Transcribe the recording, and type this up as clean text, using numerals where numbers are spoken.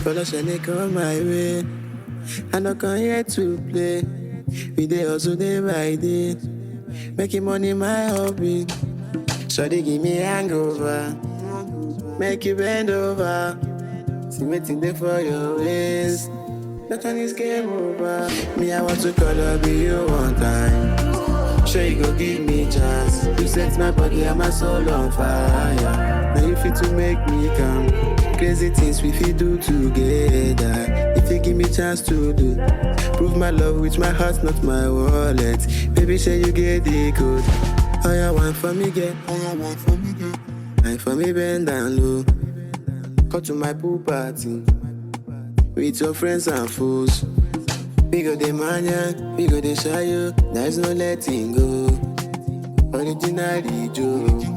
Follow Shane come my way. I no come here to play. We dey hustle day by day. Making money my hobby. Shawty give me hangover. Make you bend over. See waiting there for your ways. That one is game over. Me, I want to call up you one time. Sure you go give me chance. You set my body and my soul on fire. Now you fit to make me come. Crazy things we fit do together. If you give me chance to do. Prove my love with my heart, not my wallet. Baby, say you get the code. All you want for me, get. And for me, bend down low. Come to my pool party. With your friends and foes. We go the mania, we go the shy you. There's no letting go. Originally Joe.